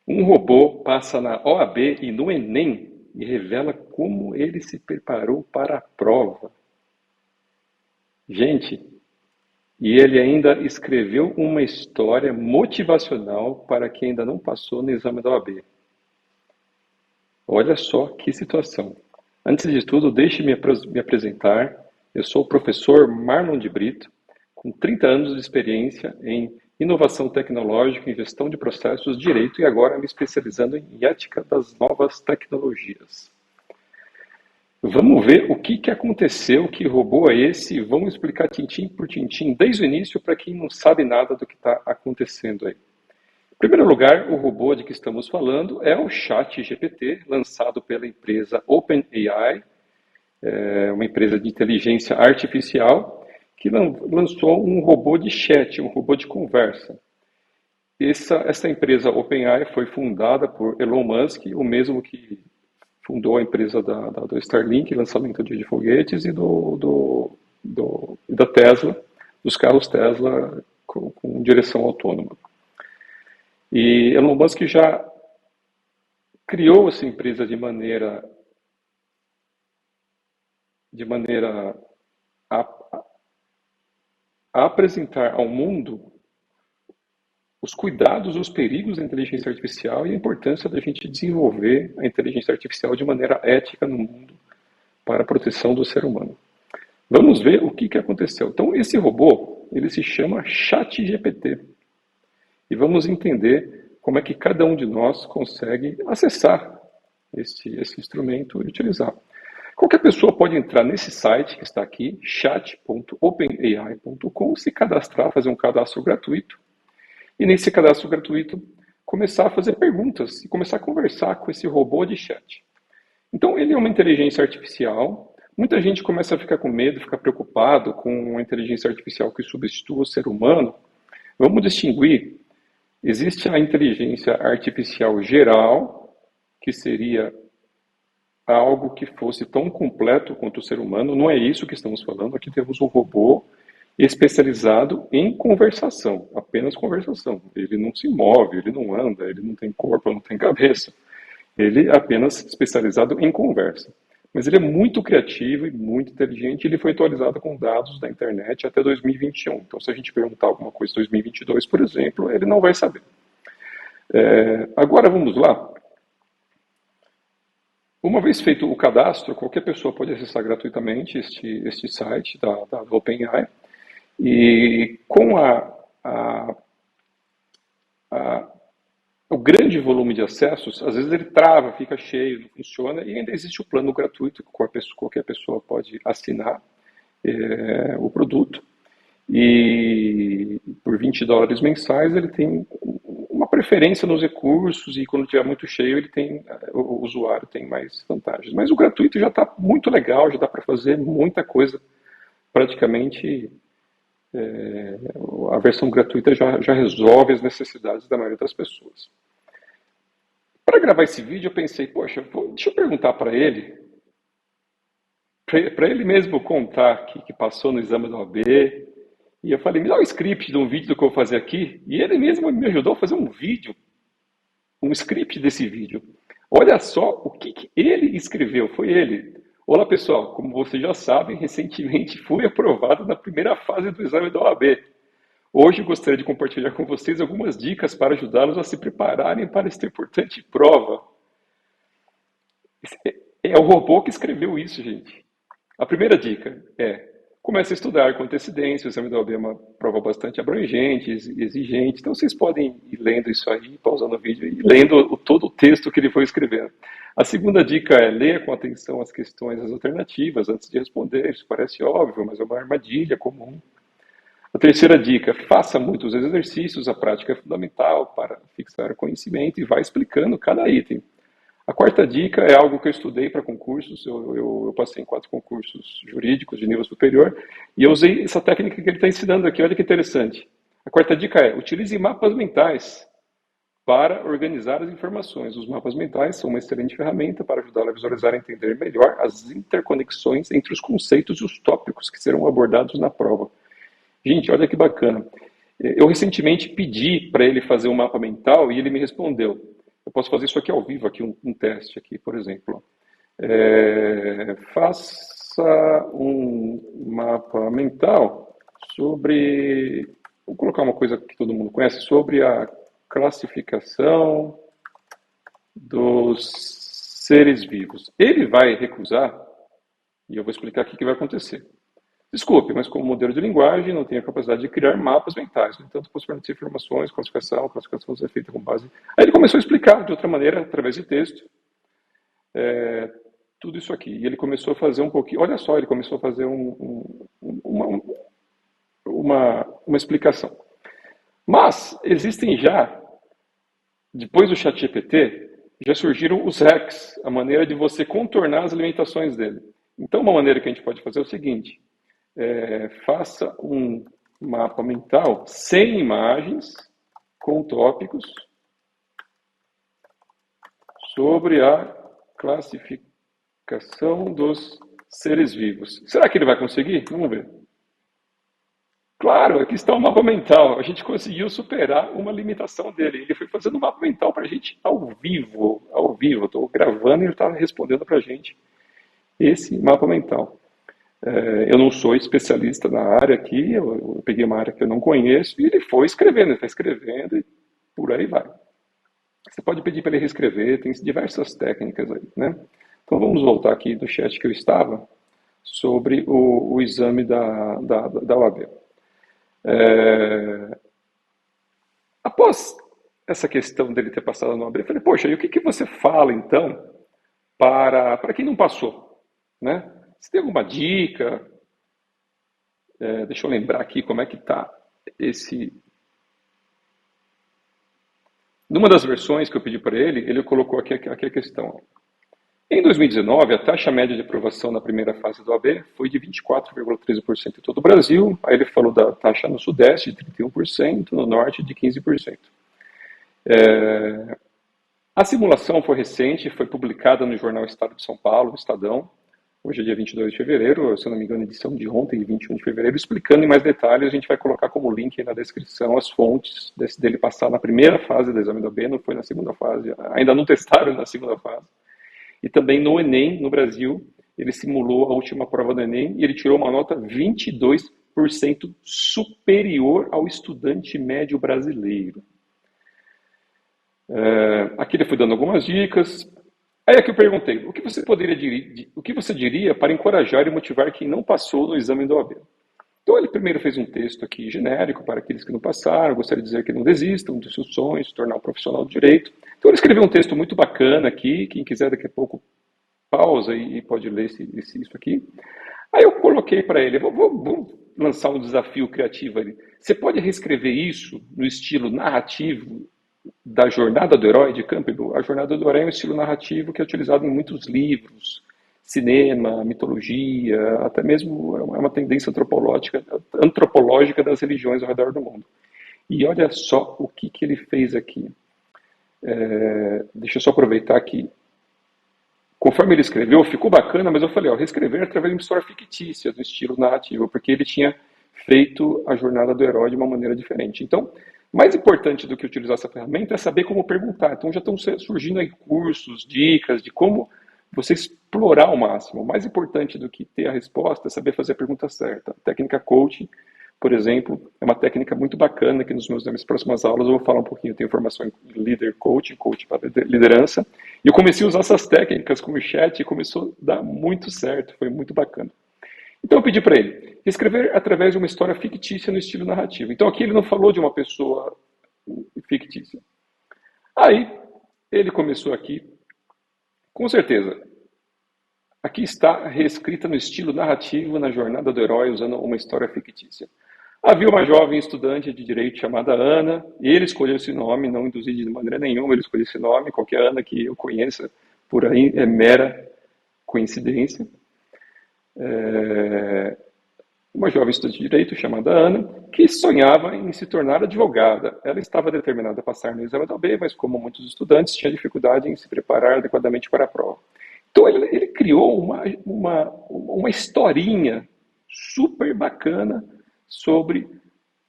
Um robô passa na OAB e no Enem e revela como ele se preparou para a prova. Gente, e ele ainda escreveu uma história motivacional para quem ainda não passou no exame da OAB. Olha só que situação. Antes de tudo, deixe-me me apresentar. Eu sou o professor Marlon de Brito, com 30 anos de experiência em inovação tecnológica, em gestão de processos, direito e agora me especializando em ética das novas tecnologias. Vamos ver o que aconteceu, que robô é esse, vamos explicar tintim por tintim desde o início para quem não sabe nada do que está acontecendo aí. Em primeiro lugar, o robô de que estamos falando é o ChatGPT, lançado pela empresa OpenAI, uma empresa de inteligência artificial, que lançou um robô de chat, um robô de conversa. Essa empresa OpenAI foi fundada por Elon Musk, o mesmo que fundou a empresa do Starlink, lançamento de foguetes, e da Tesla, dos carros Tesla com direção autônoma. E Elon Musk já criou essa empresa de maneira a, a apresentar ao mundo os cuidados, os perigos da inteligência artificial e a importância da gente desenvolver a inteligência artificial de maneira ética no mundo para a proteção do ser humano. Vamos ver o que aconteceu. Então, esse robô, ele se chama ChatGPT. E vamos entender como é que cada um de nós consegue acessar esse instrumento e utilizar. Qualquer pessoa pode entrar nesse site que está aqui, chat.openai.com, se cadastrar, fazer um cadastro gratuito. E nesse cadastro gratuito, começar a fazer perguntas e começar a conversar com esse robô de chat. Então, ele é uma inteligência artificial. Muita gente começa a ficar com medo, ficar preocupado com uma inteligência artificial que substitua o ser humano. Vamos distinguir. Existe a inteligência artificial geral, que seria algo que fosse tão completo quanto o ser humano. Não é isso que estamos falando. Aqui temos um robô especializado em conversação, apenas conversação. Ele não se move, ele não anda, ele não tem corpo, não tem cabeça. Ele é apenas especializado em conversa. Mas ele é muito criativo e muito inteligente. Ele foi atualizado com dados da internet até 2021. Então, se a gente perguntar alguma coisa em 2022, por exemplo, ele não vai saber. Agora vamos lá. Uma vez feito o cadastro, qualquer pessoa pode acessar gratuitamente este site da OpenAI. E com o grande volume de acessos, às vezes ele trava, fica cheio, não funciona, e ainda existe o plano gratuito, que qualquer pessoa pode assinar o produto. E por $20 mensais ele tem uma preferência nos recursos, e quando estiver muito cheio, o usuário tem mais vantagens. Mas o gratuito já está muito legal, já dá para fazer muita coisa, praticamente. A versão gratuita já resolve as necessidades da maioria das pessoas. Para gravar esse vídeo, eu pensei, poxa, deixa eu perguntar para ele mesmo contar que passou no exame da OAB. E eu falei, me dá um script de um vídeo do que eu vou fazer aqui. E ele mesmo me ajudou a fazer um vídeo, um script desse vídeo. Olha só o que ele escreveu, foi ele. Olá pessoal, como vocês já sabem, recentemente fui aprovado na primeira fase do exame da OAB. Hoje gostaria de compartilhar com vocês algumas dicas para ajudá-los a se prepararem para esta importante prova. É o robô que escreveu isso, gente. A primeira dica é: comece a estudar com antecedência. O exame da OAB é uma prova bastante abrangente, exigente. Então vocês podem ir lendo isso aí, pausando o vídeo e lendo todo o texto que ele foi escrevendo. A segunda dica é: leia com atenção as questões, as alternativas antes de responder. Isso parece óbvio, mas é uma armadilha comum. A terceira dica: faça muitos exercícios. A prática é fundamental para fixar conhecimento e vá explicando cada item. A quarta dica é algo que eu estudei para concursos. Eu passei em 4 concursos jurídicos de nível superior e eu usei essa técnica que ele está ensinando aqui. Olha que interessante. A quarta dica é: utilize mapas mentais para organizar as informações. Os mapas mentais são uma excelente ferramenta para ajudá-lo a visualizar e entender melhor as interconexões entre os conceitos e os tópicos que serão abordados na prova. Gente, olha que bacana. Eu recentemente pedi para ele fazer um mapa mental e ele me respondeu: posso fazer isso aqui ao vivo, aqui um teste aqui, por exemplo. Faça um mapa mental sobre, vou colocar uma coisa que todo mundo conhece, sobre a classificação dos seres vivos. Ele vai recusar, e eu vou explicar aqui o que vai acontecer. Desculpe, mas como modelo de linguagem não tenho a capacidade de criar mapas mentais. No entanto, posso fornecer informações, classificação é feita com base... Aí ele começou a explicar de outra maneira, através de texto, tudo isso aqui. E ele começou a fazer um pouquinho... Olha só, ele começou a fazer uma explicação. Mas existem já, depois do ChatGPT, já surgiram os hacks, a maneira de você contornar as limitações dele. Então, uma maneira que a gente pode fazer é o seguinte... faça um mapa mental sem imagens, com tópicos, sobre a classificação dos seres vivos. Será que ele vai conseguir? Vamos ver. Claro, aqui está o mapa mental. A gente conseguiu superar uma limitação dele. Ele foi fazendo um mapa mental para a gente ao vivo. Ao vivo. Estou gravando e ele está respondendo para a gente esse mapa mental. Eu não sou especialista na área aqui, eu peguei uma área que eu não conheço e ele foi escrevendo, ele está escrevendo e por aí vai. Você pode pedir para ele reescrever, tem diversas técnicas aí, né? Então vamos voltar aqui do chat que eu estava sobre o exame da OAB. Após essa questão dele ter passado na OAB, eu falei, poxa, e o que você fala então para quem não passou, né? Você tem alguma dica? Deixa eu lembrar aqui como é que está esse... Numa das versões que eu pedi para ele colocou aqui a questão. Em 2019, a taxa média de aprovação na primeira fase do AB foi de 24,13% em todo o Brasil. Aí ele falou da taxa no Sudeste de 31%, no Norte de 15%. A simulação foi recente, foi publicada no jornal Estado de São Paulo, Estadão. Hoje é dia 22 de fevereiro, se eu não me engano, edição de ontem, 21 de fevereiro, explicando em mais detalhes. A gente vai colocar como link aí na descrição as fontes dele passar na primeira fase do exame do AB, não foi na segunda fase, ainda não testaram na segunda fase. E também no Enem, no Brasil, ele simulou a última prova do Enem e ele tirou uma nota 22% superior ao estudante médio brasileiro. Aqui ele foi dando algumas dicas. Aí aqui eu perguntei, o que você diria para encorajar e motivar quem não passou no exame do OAB? Então ele primeiro fez um texto aqui genérico para aqueles que não passaram, gostaria de dizer que não desistam dos seus sonhos, se tornar um profissional do direito. Então ele escreveu um texto muito bacana aqui, quem quiser daqui a pouco pausa e pode ler isso aqui. Aí eu coloquei para ele, vou lançar um desafio criativo ali. Você pode reescrever isso no estilo narrativo da Jornada do Herói de Campbell. A Jornada do Herói é um estilo narrativo que é utilizado em muitos livros, cinema, mitologia, até mesmo é uma tendência antropológica das religiões ao redor do mundo. E olha só o que ele fez aqui. Deixa eu só aproveitar aqui. Conforme ele escreveu, ficou bacana, mas eu falei, reescrever através de uma história fictícia, do estilo narrativo, porque ele tinha feito a Jornada do Herói de uma maneira diferente. Então, mais importante do que utilizar essa ferramenta é saber como perguntar. Então já estão surgindo aí cursos, dicas de como você explorar ao máximo. O mais importante do que ter a resposta é saber fazer a pergunta certa. A técnica coaching, por exemplo, é uma técnica muito bacana que nas minhas próximas aulas eu vou falar um pouquinho. Eu tenho formação em líder coaching para liderança. E eu comecei a usar essas técnicas como chat e começou a dar muito certo. Foi muito bacana. Então eu pedi para ele escrever através de uma história fictícia no estilo narrativo. Então aqui ele não falou de uma pessoa fictícia. Aí ele começou aqui, com certeza, aqui está reescrita no estilo narrativo na Jornada do Herói, usando uma história fictícia. Havia uma jovem estudante de direito chamada Ana, e ele escolheu esse nome, não induzi de maneira nenhuma, ele escolheu esse nome, qualquer Ana que eu conheça por aí é mera coincidência. Uma jovem estudante de direito chamada Ana, que sonhava em se tornar advogada. Ela estava determinada a passar no exame da OAB, mas como muitos estudantes, tinha dificuldade em se preparar adequadamente para a prova. Então ele criou uma historinha super bacana sobre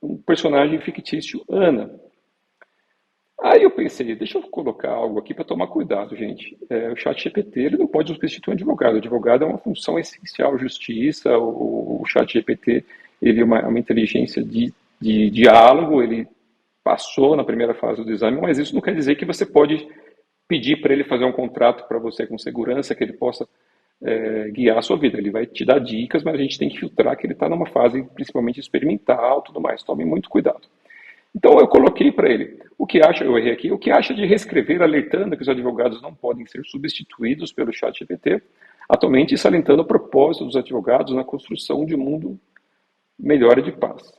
um personagem fictício, Ana. Aí eu pensei, deixa eu colocar algo aqui para tomar cuidado, gente. O chat GPT ele não pode substituir um advogado. O advogado é uma função essencial, justiça. O chat GPT ele é uma inteligência de diálogo, ele passou na primeira fase do exame, mas isso não quer dizer que você pode pedir para ele fazer um contrato para você com segurança, que ele possa guiar a sua vida. Ele vai te dar dicas, mas a gente tem que filtrar que ele está numa fase principalmente experimental, tudo mais. Tome muito cuidado. Então eu coloquei para ele o que acha, eu errei aqui, o que acha de reescrever alertando que os advogados não podem ser substituídos pelo chat GPT, atualmente salientando o propósito dos advogados na construção de um mundo melhor e de paz.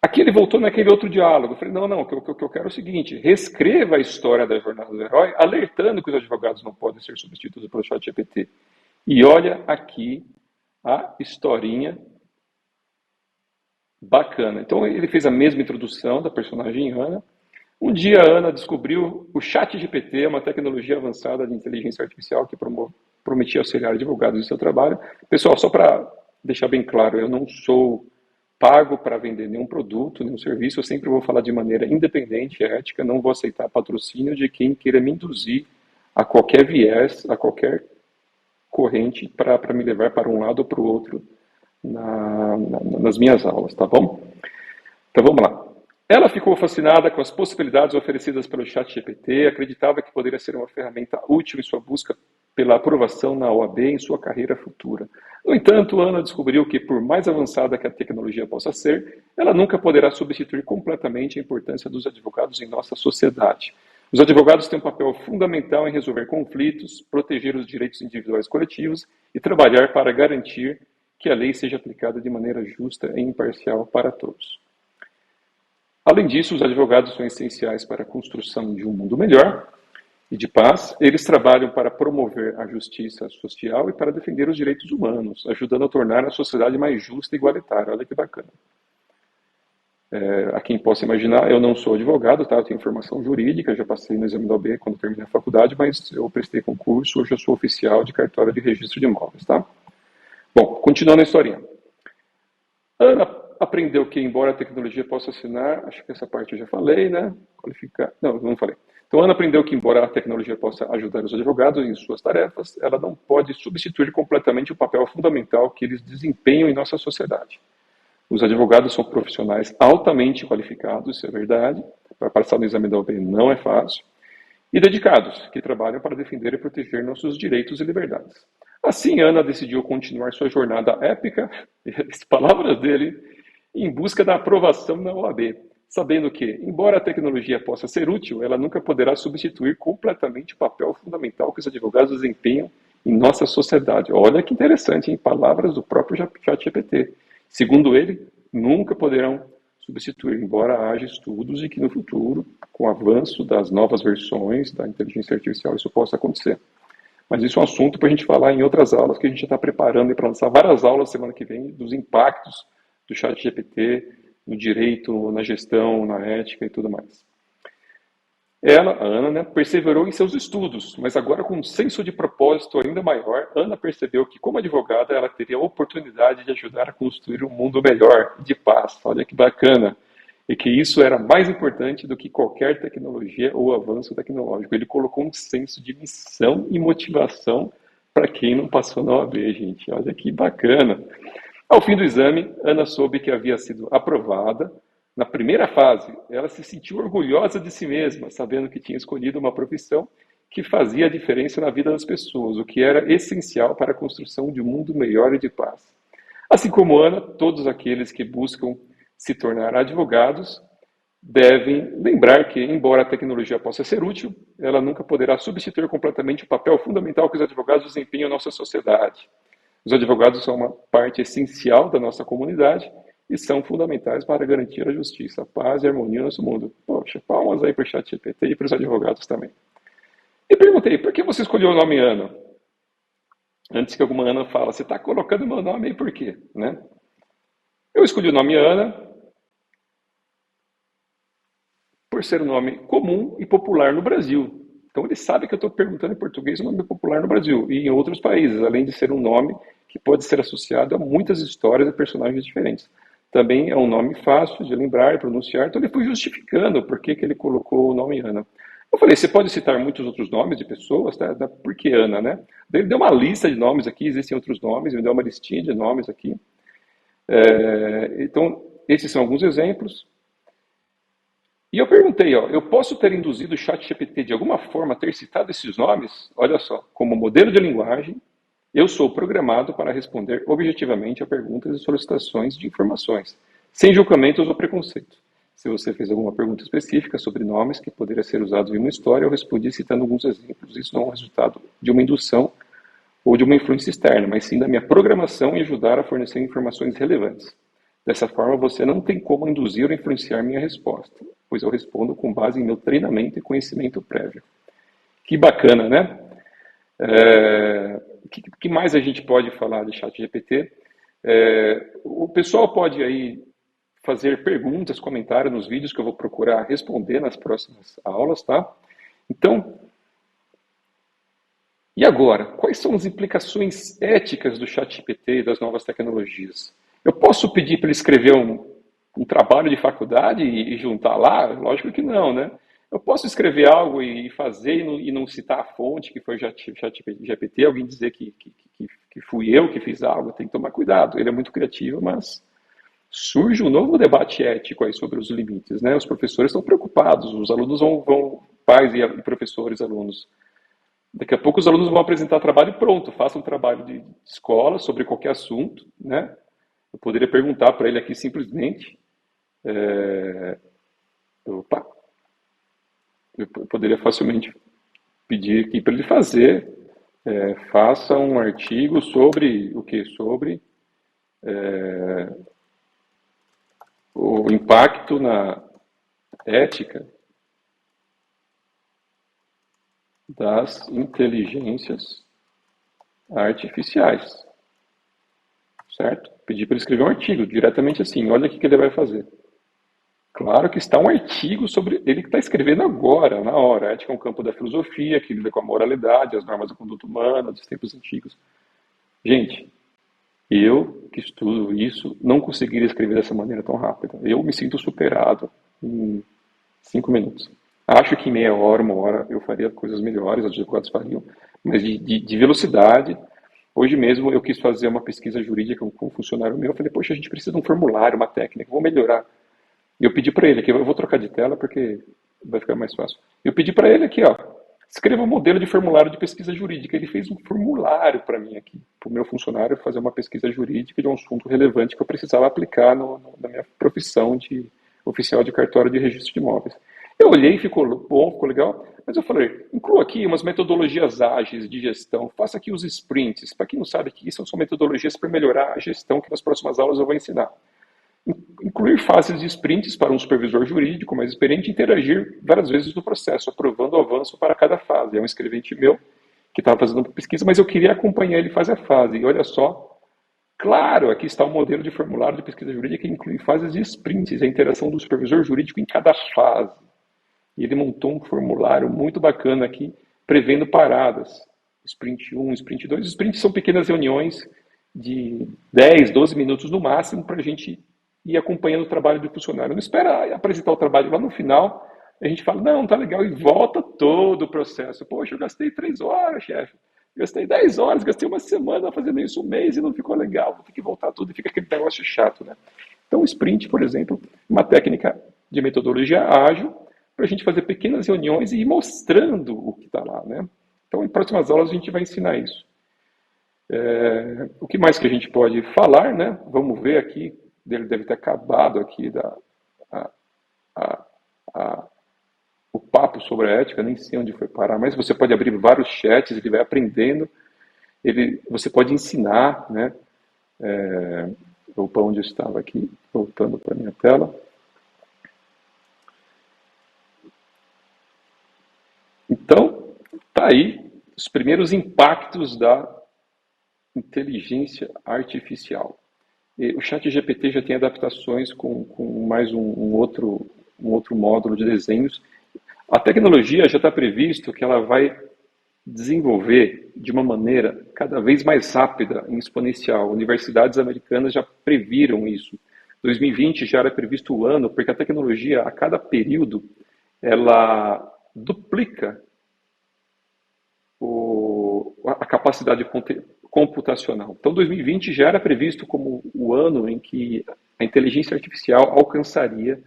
Aqui ele voltou naquele outro diálogo. Eu falei, não, o que eu quero é o seguinte, reescreva a história da jornada do herói, alertando que os advogados não podem ser substituídos pelo chat GPT. E olha aqui a historinha bacana. Então ele fez a mesma introdução da personagem Ana. Um dia a Ana descobriu o chat GPT, uma tecnologia avançada de inteligência artificial que prometia auxiliar advogados em seu trabalho. Pessoal, só para deixar bem claro, eu não sou pago para vender nenhum produto, nenhum serviço, eu sempre vou falar de maneira independente e ética, não vou aceitar patrocínio de quem queira me induzir a qualquer viés, a qualquer corrente para me levar para um lado ou para o outro nas minhas aulas, tá bom? Então vamos lá. Ela ficou fascinada com as possibilidades oferecidas pelo ChatGPT, acreditava que poderia ser uma ferramenta útil em sua busca pela aprovação na OAB em sua carreira futura. No entanto, Ana descobriu que, por mais avançada que a tecnologia possa ser, ela nunca poderá substituir completamente a importância dos advogados em nossa sociedade. Os advogados têm um papel fundamental em resolver conflitos, proteger os direitos individuais e coletivos e trabalhar para garantir que a lei seja aplicada de maneira justa e imparcial para todos. Além disso, os advogados são essenciais para a construção de um mundo melhor e de paz. Eles trabalham para promover a justiça social e para defender os direitos humanos, ajudando a tornar a sociedade mais justa e igualitária. Olha que bacana. A quem possa imaginar, eu não sou advogado, tá? Eu tenho formação jurídica, já passei no exame da OAB quando terminei a faculdade, mas eu prestei concurso, hoje eu sou oficial de cartório de registro de imóveis, tá? Bom, continuando a historinha. Ana aprendeu que, embora a tecnologia possa assinar, acho que essa parte eu já falei, né? Qualificar. Não falei. Então, Ana aprendeu que, embora a tecnologia possa ajudar os advogados em suas tarefas, ela não pode substituir completamente o papel fundamental que eles desempenham em nossa sociedade. Os advogados são profissionais altamente qualificados, isso é verdade. Para passar no exame da OAB não é fácil. E dedicados, que trabalham para defender e proteger nossos direitos e liberdades. Assim, Ana decidiu continuar sua jornada épica, as palavras dele, em busca da aprovação na OAB, sabendo que, embora a tecnologia possa ser útil, ela nunca poderá substituir completamente o papel fundamental que os advogados desempenham em nossa sociedade. Olha que interessante, em palavras do próprio ChatGPT. Segundo ele, nunca poderão substituir, embora haja estudos de que no futuro, com o avanço das novas versões da inteligência artificial, isso possa acontecer. Mas isso é um assunto para a gente falar em outras aulas, que a gente já está preparando para lançar várias aulas semana que vem dos impactos do ChatGPT no direito, na gestão, na ética e tudo mais. Ela, a Ana, né, perseverou em seus estudos, mas agora com um senso de propósito ainda maior, Ana percebeu que, como advogada, ela teria a oportunidade de ajudar a construir um mundo melhor, de paz. Olha que bacana! E que isso era mais importante do que qualquer tecnologia ou avanço tecnológico. Ele colocou um senso de missão e motivação para quem não passou na OAB, gente. Olha que bacana! Ao fim do exame, Ana soube que havia sido aprovada. Na primeira fase, ela se sentiu orgulhosa de si mesma, sabendo que tinha escolhido uma profissão que fazia a diferença na vida das pessoas, o que era essencial para a construção de um mundo melhor e de paz. Assim como Ana, todos aqueles que buscam se tornar advogados devem lembrar que, embora a tecnologia possa ser útil, ela nunca poderá substituir completamente o papel fundamental que os advogados desempenham em nossa sociedade. Os advogados são uma parte essencial da nossa comunidade e são fundamentais para garantir a justiça, a paz e a harmonia no nosso mundo. Poxa, palmas aí para o ChatGPT e para os advogados também. E perguntei, por que você escolheu o nome Ana? Antes que alguma Ana fale, você está colocando meu nome aí por quê? Né? Eu escolhi o nome Ana por ser um nome comum e popular no Brasil. Então ele sabe que eu estou perguntando em português o nome popular no Brasil e em outros países, além de ser um nome que pode ser associado a muitas histórias e personagens diferentes. também é um nome fácil de lembrar e pronunciar, então ele foi justificando por que ele colocou o nome Ana. Eu falei, você pode citar muitos outros nomes de pessoas, tá? Por que Ana, né? Daí ele deu uma lista de nomes aqui, existem outros nomes, ele deu uma listinha de nomes aqui. Então, esses são alguns exemplos. E eu perguntei, ó, eu posso ter induzido o ChatGPT de alguma forma a ter citado esses nomes? Olha só, como modelo de linguagem, eu sou programado para responder objetivamente a perguntas e solicitações de informações, sem julgamentos ou preconceitos. Se você fez alguma pergunta específica sobre nomes que poderiam ser usados em uma história, eu respondi citando alguns exemplos. Isso não é um resultado de uma indução ou de uma influência externa, mas sim da minha programação e ajudar a fornecer informações relevantes. Dessa forma, você não tem como induzir ou influenciar minha resposta, pois eu respondo com base em meu treinamento e conhecimento prévio. Que bacana, né? Que mais a gente pode falar de ChatGPT? O pessoal pode aí fazer perguntas, comentários nos vídeos que eu vou procurar responder nas próximas aulas, tá? Então, e agora? Quais são as implicações éticas do ChatGPT e das novas tecnologias? Eu posso pedir para ele escrever um trabalho de faculdade e juntar lá? Lógico que não, né? Eu posso escrever algo e fazer e não citar a fonte, que foi o ChatGPT, alguém dizer que fui eu que fiz algo, tem que tomar cuidado. Ele é muito criativo, mas surge um novo debate ético aí sobre os limites, né? Os professores estão preocupados, os alunos pais e professores, alunos. Daqui a pouco os alunos vão apresentar trabalho e pronto, faça um trabalho de escola sobre qualquer assunto, né? Eu poderia perguntar para ele aqui simplesmente, opa, eu poderia facilmente pedir aqui para ele fazer, faça um artigo sobre o que? Sobre o impacto na ética das inteligências artificiais, certo? Pedir para ele escrever um artigo, diretamente assim, olha o que ele vai fazer. Claro que está um artigo sobre ele que está escrevendo agora, na hora. A ética é um campo da filosofia, que lida com a moralidade, as normas da conduta humana, dos tempos antigos. Gente, eu que estudo isso, não conseguiria escrever dessa maneira tão rápida. Eu me sinto superado em 5 minutos. Acho que em meia hora, uma hora, eu faria coisas melhores, os advogados fariam, mas de velocidade. Hoje mesmo eu quis fazer uma pesquisa jurídica com um funcionário meu. Eu falei, poxa, a gente precisa de um formulário, uma técnica, vou melhorar. E eu pedi para ele aqui, eu vou trocar de tela porque vai ficar mais fácil. Eu pedi para ele aqui, ó, escreva um modelo de formulário de pesquisa jurídica. Ele fez um formulário para mim aqui, para o meu funcionário fazer uma pesquisa jurídica de um assunto relevante que eu precisava aplicar na minha profissão de oficial de cartório de registro de imóveis. Eu olhei, ficou bom, ficou legal, mas eu falei, inclua aqui umas metodologias ágeis de gestão, faça aqui os sprints. Para quem não sabe, que isso são metodologias para melhorar a gestão que nas próximas aulas eu vou ensinar. Incluir fases de sprints para um supervisor jurídico mais experiente interagir várias vezes no processo, aprovando o avanço para cada fase. É um escrevente meu que estava fazendo uma pesquisa, mas eu queria acompanhar ele fase a fase. E olha só, claro, aqui está o modelo de formulário de pesquisa jurídica que inclui fases de sprints, a interação do supervisor jurídico em cada fase. E ele montou um formulário muito bacana aqui, prevendo paradas. Sprint 1, Sprint 2. Sprints são pequenas reuniões de 10, 12 minutos no máximo para a gente ir acompanhando o trabalho do funcionário. Não espera apresentar o trabalho lá no final, a gente fala, não, tá legal, e volta todo o processo. Poxa, eu gastei 3 horas, chefe. Gastei 10 horas, gastei uma semana fazendo isso, um mês e não ficou legal. Vou ter que voltar tudo e fica aquele negócio chato, né? Então, o sprint, por exemplo, uma técnica de metodologia ágil para a gente fazer pequenas reuniões e ir mostrando o que está lá, né? Então, em próximas aulas a gente vai ensinar isso. O que mais que a gente pode falar, né? Vamos ver aqui, ele deve ter acabado aqui o papo sobre a ética, nem sei onde foi parar, mas você pode abrir vários chats, ele vai aprendendo, você pode ensinar, né? Opa, onde eu estava aqui, voltando para a minha tela. Então, tá aí os primeiros impactos da inteligência artificial. E o ChatGPT já tem adaptações com mais um outro módulo de desenhos. A tecnologia já está previsto que ela vai desenvolver de uma maneira cada vez mais rápida e exponencial. Universidades americanas já previram isso. 2020 já era previsto o ano, porque a tecnologia, a cada período, ela duplica a capacidade computacional. Então, 2020 já era previsto como o ano em que a inteligência artificial alcançaria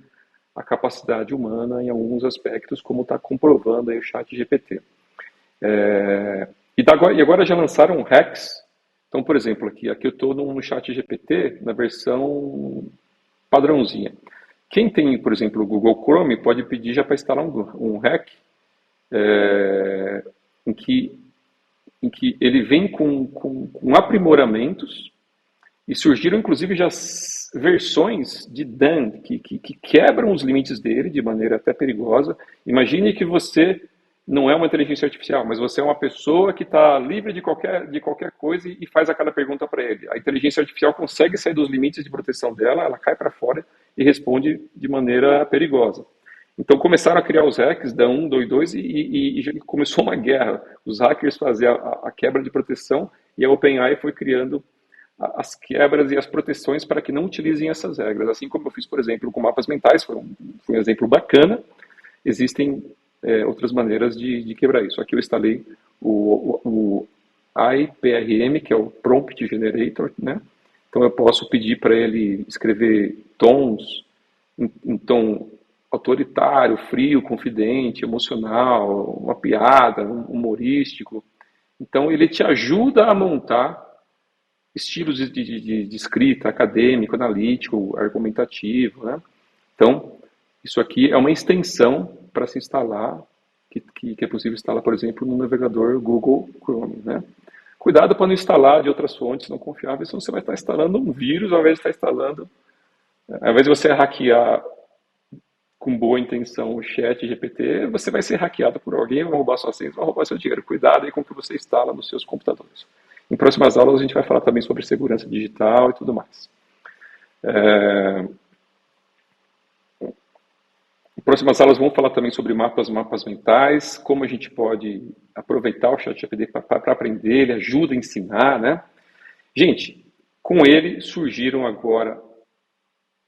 a capacidade humana em alguns aspectos, como está comprovando aí o ChatGPT. E agora já lançaram hacks. Então, por exemplo, aqui eu estou no ChatGPT na versão padrãozinha. Quem tem, por exemplo, o Google Chrome pode pedir já para instalar um hack em que ele vem com aprimoramentos e surgiram inclusive já versões de Dan que quebram os limites dele de maneira até perigosa. Imagine que você não é uma inteligência artificial, mas você é uma pessoa que está livre de qualquer coisa e faz aquela pergunta para ele. A inteligência artificial consegue sair dos limites de proteção dela, ela cai para fora e responde de maneira perigosa. Então começaram a criar os hacks da 1, 2, 2 e começou uma guerra. Os hackers faziam a quebra de proteção e a OpenAI foi criando as quebras e as proteções para que não utilizem essas regras. Assim como eu fiz, por exemplo, com mapas mentais, foi um exemplo bacana. Existem outras maneiras de quebrar isso. Aqui eu instalei o IPRM, que é o Prompt Generator, né? Então eu posso pedir para ele escrever tons em tom autoritário, frio, confidente, emocional, uma piada, humorístico. Então ele te ajuda a montar estilos de escrita acadêmico, analítico, argumentativo, né? Então, isso aqui é uma extensão para se instalar, que é possível instalar, por exemplo, no navegador Google Chrome, né? Cuidado para não instalar de outras fontes não confiáveis, senão você vai estar instalando um vírus ao invés de estar instalando... Ao invés de você hackear com boa intenção o chat GPT, você vai ser hackeado por alguém, vai roubar sua senha, vai roubar seu dinheiro. Cuidado aí com o que você instala nos seus computadores. Em próximas aulas a gente vai falar também sobre segurança digital e tudo mais. Em próximas aulas vamos falar também sobre mapas mentais, como a gente pode aproveitar o ChatGPT para aprender, ele ajuda a ensinar, né? Gente, com ele surgiram agora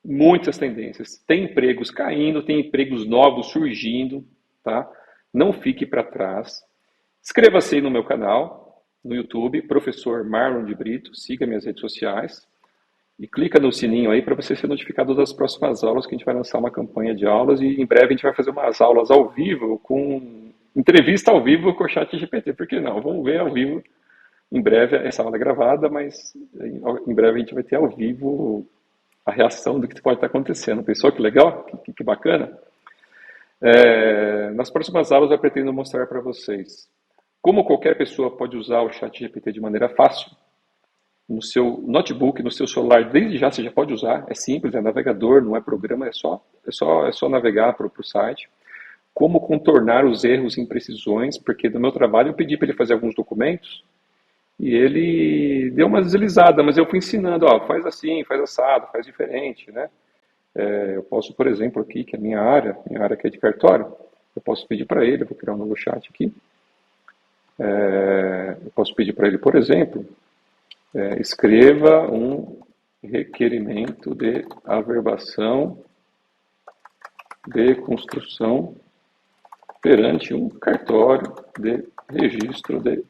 muitas tendências. Tem empregos caindo, tem empregos novos surgindo, tá? Não fique para trás. Inscreva-se aí no meu canal, no YouTube, Professor Marlon de Brito, siga minhas redes sociais e clica no sininho aí para você ser notificado das próximas aulas, que a gente vai lançar uma campanha de aulas e em breve a gente vai fazer umas aulas ao vivo, com entrevista ao vivo com o ChatGPT, por que não? Vamos ver ao vivo. Em breve, essa aula é gravada, mas em breve a gente vai ter ao vivo a reação do que pode estar acontecendo. Pensou que legal? Que bacana? Nas próximas aulas eu pretendo mostrar para vocês como qualquer pessoa pode usar o ChatGPT de maneira fácil. No seu notebook, no seu celular, desde já você já pode usar. É simples, é navegador, não é programa, é só navegar para o site. Como contornar os erros e imprecisões, porque no meu trabalho eu pedi para ele fazer alguns documentos e ele deu uma deslizada, mas eu fui ensinando, ó, faz assim, faz assado, faz diferente, né? Eu posso, por exemplo, aqui, que é minha área que é de cartório, eu posso pedir para ele, eu vou criar um novo chat aqui, eu posso pedir para ele, por exemplo, escreva um requerimento de averbação de construção perante um cartório de registro de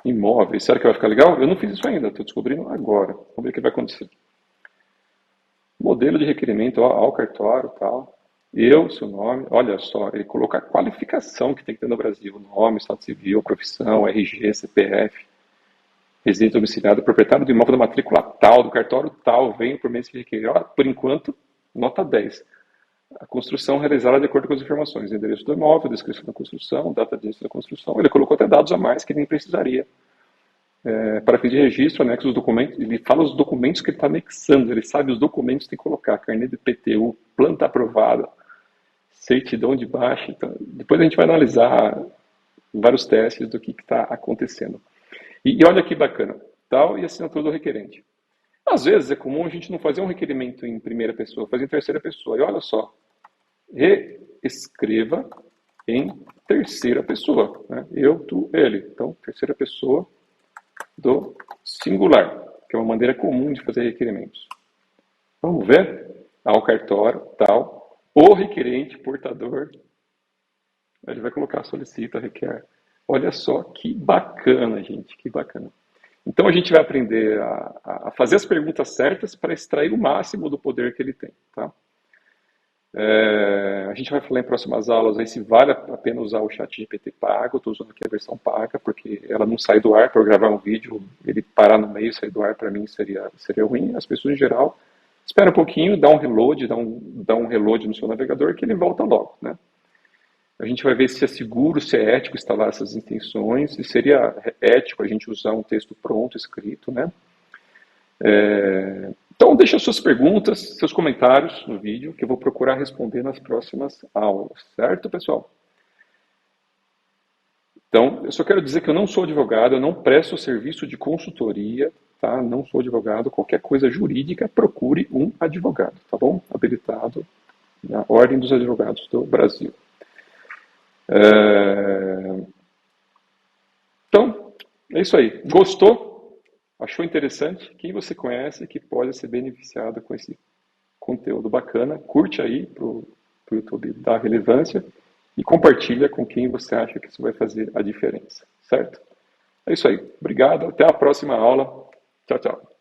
imóveis. Será que vai ficar legal? Eu não fiz isso ainda, estou descobrindo agora. Vamos ver o que vai acontecer. Modelo de requerimento, ao cartório, tal. Seu nome, olha só, ele coloca a qualificação que tem que ter no Brasil: nome, estado civil, profissão, RG, CPF, residente domiciliado, proprietário do imóvel da matrícula tal, do cartório tal, venho por mês que requerer. Por enquanto, nota 10. A construção realizada de acordo com as informações: endereço do imóvel, descrição da construção, data de início da construção. Ele colocou até dados a mais que nem precisaria. Para fins de registro, anexo os documentos, ele fala os documentos que ele está anexando, ele sabe os documentos que tem que colocar: carnê de PTU, planta aprovada, certidão de baixa. Então, depois a gente vai analisar vários testes do que está acontecendo. E olha que bacana, tal e assinatura do requerente. Às vezes é comum a gente não fazer um requerimento em primeira pessoa, fazer em terceira pessoa. E olha só, reescreva em terceira pessoa, né? Eu, tu, ele. Então, terceira pessoa do singular, que é uma maneira comum de fazer requerimentos. Vamos ver? Ao cartório, tal. O requerente, portador, ele vai colocar solicita, requer. Olha só que bacana, gente, que bacana. Então a gente vai aprender a fazer as perguntas certas para extrair o máximo do poder que ele tem, tá? A gente vai falar em próximas aulas aí se vale a pena usar o chat GPT pago. Estou usando aqui a versão paga, porque ela não sai do ar para eu gravar um vídeo, ele parar no meio e sair do ar para mim seria ruim. As pessoas em geral espera um pouquinho, dá um reload, dá um reload no seu navegador que ele volta logo, né? A gente vai ver se é seguro, se é ético instalar essas extensões, se seria ético a gente usar um texto pronto, escrito, né? Então, deixa suas perguntas, seus comentários no vídeo, que eu vou procurar responder nas próximas aulas, certo, pessoal? Então, eu só quero dizer que eu não sou advogado, eu não presto serviço de consultoria, tá? Não sou advogado, qualquer coisa jurídica, procure um advogado, tá bom? Habilitado na Ordem dos Advogados do Brasil. Então, é isso aí. Gostou? Achou interessante? Quem você conhece que pode ser beneficiado com esse conteúdo bacana, curte aí para o YouTube dar relevância e compartilha com quem você acha que isso vai fazer a diferença, certo? É isso aí. Obrigado. Até a próxima aula. Tchau, tchau.